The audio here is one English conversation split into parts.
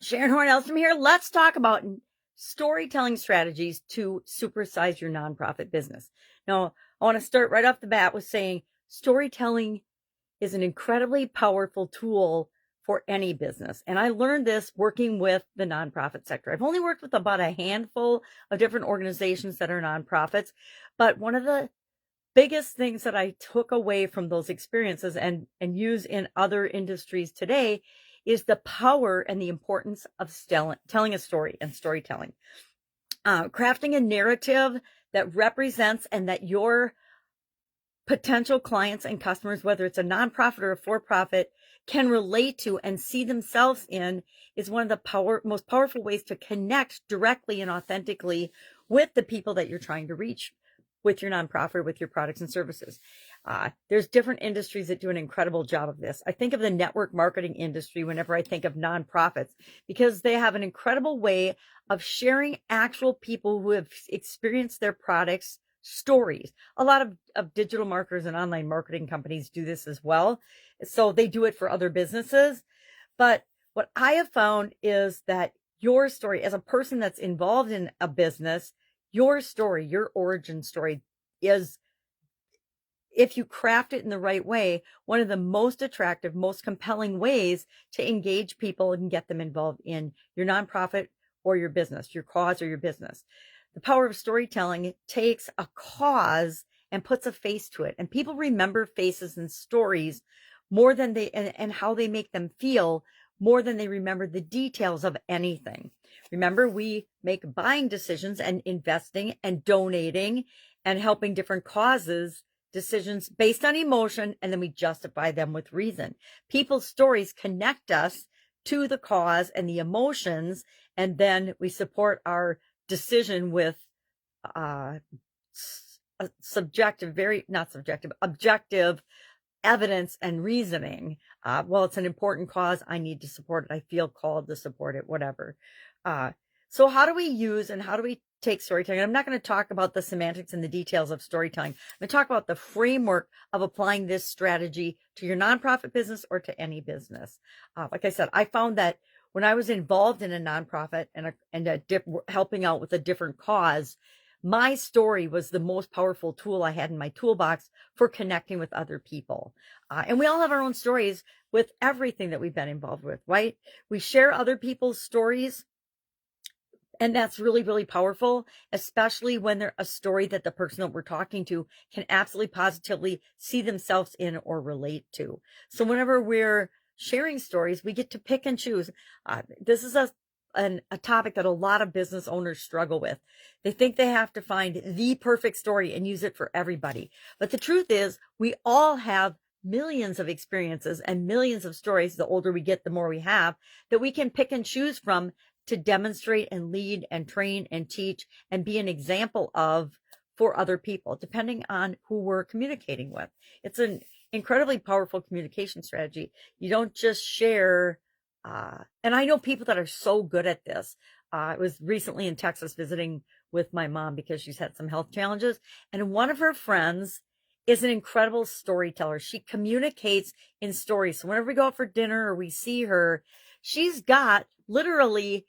Sharon Horne-Ellstrom here. Let's talk about storytelling strategies to supersize your nonprofit business. Now, I want to start right off the bat with saying storytelling is an incredibly powerful tool for any business. And I learned this working with the nonprofit sector. I've only worked with about a handful of different organizations that are nonprofits, but one of the biggest things that I took away from those experiences and use in other industries today is the power and the importance of telling a story and storytelling. Crafting a narrative that represents and that your potential clients and customers, whether it's a nonprofit or a for-profit, can relate to and see themselves in is one of the most powerful ways to connect directly and authentically with the people that you're trying to reach with your nonprofit, with your products and services. There's different industries that do an incredible job of this. I think of the network marketing industry whenever I think of nonprofits, because they have an incredible way of sharing actual people who have experienced their products stories. A lot of digital marketers and online marketing companies do this as well. So they do it for other businesses. But what I have found is that your story as a person that's involved in a business, your story, your origin story is, if you craft it in the right way, one of the most attractive, most compelling ways to engage people and get them involved in your nonprofit or your business, your cause or your business. The power of storytelling takes a cause and puts a face to it. And people remember faces and stories more than and how they make them feel more than they remember the details of anything. Remember, we make buying decisions and investing and donating and helping different causes decisions based on emotion, and then we justify them with reason. People's stories connect us to the cause and the emotions, and then we support our decision with objective evidence and reasoning. Well, it's an important cause. I need to support it. I feel called to support it, whatever. So how do we use and how do we take storytelling? I'm not going to talk about the semantics and the details of storytelling. I'm going to talk about the framework of applying this strategy to your nonprofit business or to any business. Like I said, I found that when I was involved in a nonprofit and helping out with a different cause, my story was the most powerful tool I had in my toolbox for connecting with other people. And we all have our own stories with everything that we've been involved with, right? We share other people's stories. And that's really, really powerful, especially when they're a story that the person that we're talking to can absolutely positively see themselves in or relate to. So whenever we're sharing stories, we get to pick and choose. This is a topic that a lot of business owners struggle with. They think they have to find the perfect story and use it for everybody. But the truth is, we all have millions of experiences and millions of stories. The older we get, the more we have that we can pick and choose from to demonstrate and lead and train and teach and be an example of for other people, depending on who we're communicating with. It's an incredibly powerful communication strategy. You don't just share, and I know people that are so good at this. I was recently in Texas visiting with my mom because she's had some health challenges, and one of her friends is an incredible storyteller. She communicates in stories. So whenever we go out for dinner or we see her, she's got literally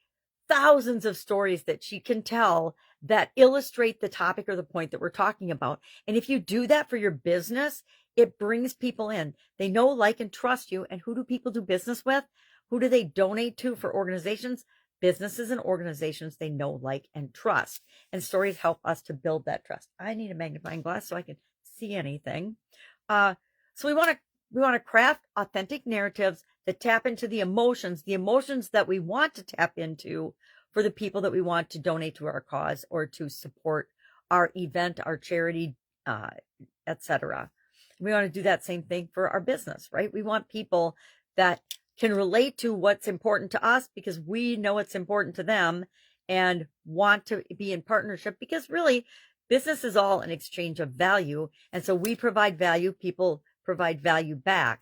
thousands of stories that she can tell that illustrate the topic or the point that we're talking about. And if you do that for your business, it brings people in. They know, like, and trust you. And who do people do business with? Who do they donate to for organizations? Businesses and organizations they know, like, and trust. And stories help us to build that trust. I need a magnifying glass so I can see anything. So we want to craft authentic narratives that tap into the emotions that we want to tap into for the people that we want to donate to our cause or to support our event, our charity, etc. We want to do that same thing for our business, right? We want people that can relate to what's important to us because we know it's important to them and want to be in partnership, because really business is all an exchange of value. And so we provide value, people provide value back.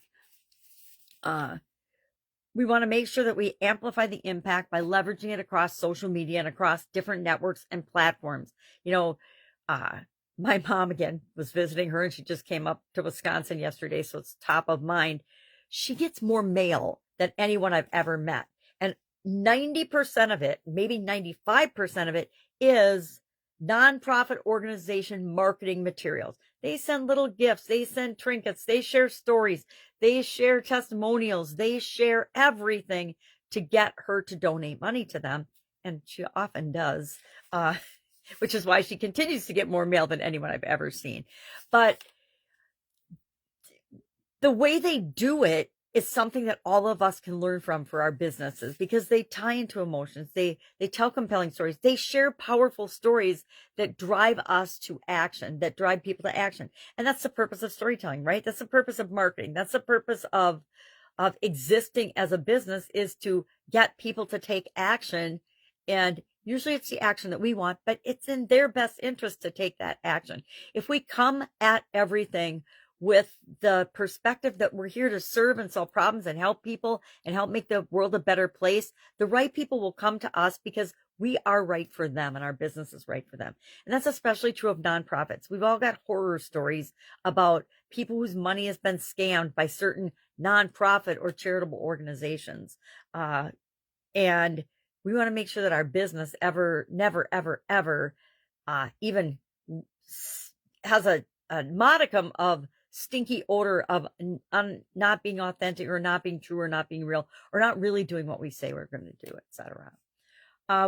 We want to make sure that we amplify the impact by leveraging it across social media and across different networks and platforms. You know, my mom, again, was visiting her and she just came up to Wisconsin yesterday, so it's top of mind. She gets more mail than anyone I've ever met. And 90% of it, maybe 95% of it, is nonprofit organization marketing materials. They send little gifts, they send trinkets, they share stories, they share testimonials, they share everything to get her to donate money to them. And she often does, which is why she continues to get more mail than anyone I've ever seen. But the way they do it is something that all of us can learn from for our businesses, because they tie into emotions. They tell compelling stories. They share powerful stories that drive us to action, that drive people to action. And that's the purpose of storytelling, right? That's the purpose of marketing. That's the purpose of existing as a business, is to get people to take action. And usually it's the action that we want, but it's in their best interest to take that action. If we come at everything with the perspective that we're here to serve and solve problems and help people and help make the world a better place, the right people will come to us because we are right for them and our business is right for them. And that's especially true of nonprofits. We've all got horror stories about people whose money has been scammed by certain nonprofit or charitable organizations. And we want to make sure that our business never, ever, even has a modicum of stinky odor of not being authentic or not being true or not being real or not really doing what we say we're going to do, etc.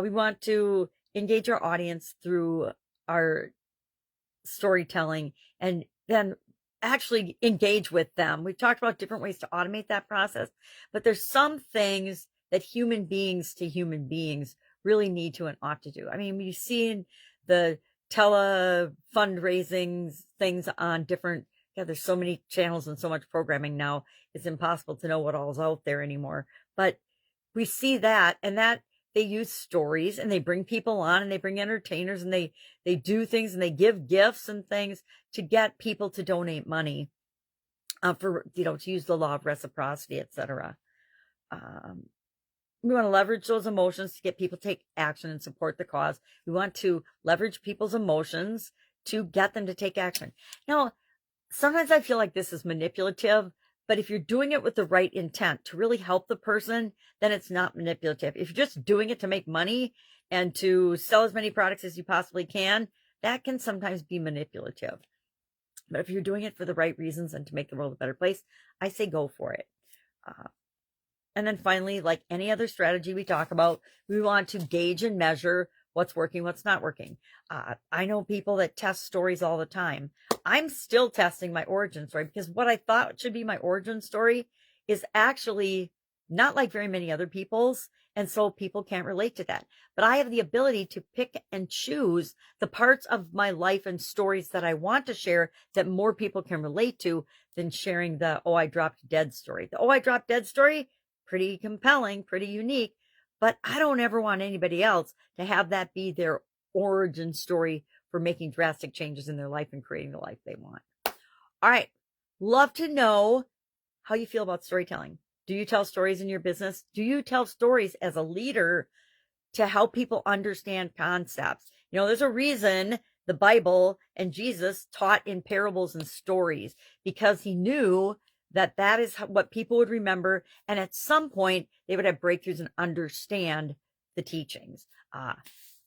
We want to engage our audience through our storytelling and then actually engage with them. We've talked about different ways to automate that process, but there's some things that human beings to human beings really need to and ought to do. I mean, we've seen the tele fundraising things on different, there's so many channels and so much programming now, it's impossible to know what all is out there anymore. But we see that, and that they use stories and they bring people on and they bring entertainers and they do things and they give gifts and things to get people to donate money for, to use the law of reciprocity, etc. We want to leverage those emotions to get people to take action and support the cause. We want to leverage people's emotions to get them to take action. Now, sometimes I feel like this is manipulative, but if you're doing it with the right intent to really help the person, then it's not manipulative. If you're just doing it to make money and to sell as many products as you possibly can, that can sometimes be manipulative. But if you're doing it for the right reasons and to make the world a better place, I say go for it. And then finally, like any other strategy we talk about, we want to gauge and measure what's working, what's not working. I know people that test stories all the time. I'm still testing my origin story because what I thought should be my origin story is actually not like very many other people's. And so people can't relate to that. But I have the ability to pick and choose the parts of my life and stories that I want to share that more people can relate to than sharing the, oh, I dropped dead story. The, oh, I dropped dead story, pretty compelling, pretty unique. But I don't ever want anybody else to have that be their origin story for making drastic changes in their life and creating the life they want. All right. Love to know how you feel about storytelling. Do you tell stories in your business? Do you tell stories as a leader to help people understand concepts? There's a reason the Bible and Jesus taught in parables and stories, because he knew that is what people would remember. And at some point they would have breakthroughs and understand the teachings.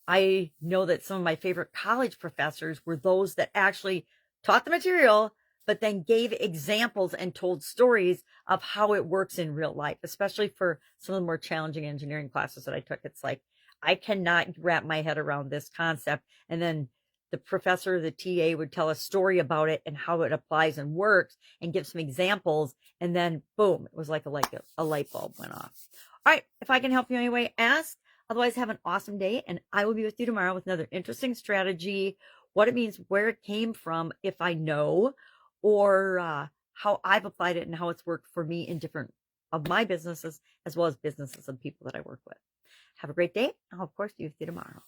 I know that some of my favorite college professors were those that actually taught the material, but then gave examples and told stories of how it works in real life, especially for some of the more challenging engineering classes that I took. It's like, I cannot wrap my head around this concept. And then the professor or the TA would tell a story about it and how it applies and works and give some examples. And then boom, it was like a light bulb went off. All right. If I can help you anyway, ask. Otherwise, have an awesome day. And I will be with you tomorrow with another interesting strategy, what it means, where it came from, if I know, or how I've applied it and how it's worked for me in different of my businesses, as well as businesses of people that I work with. Have a great day. I'll, of course, be with you tomorrow.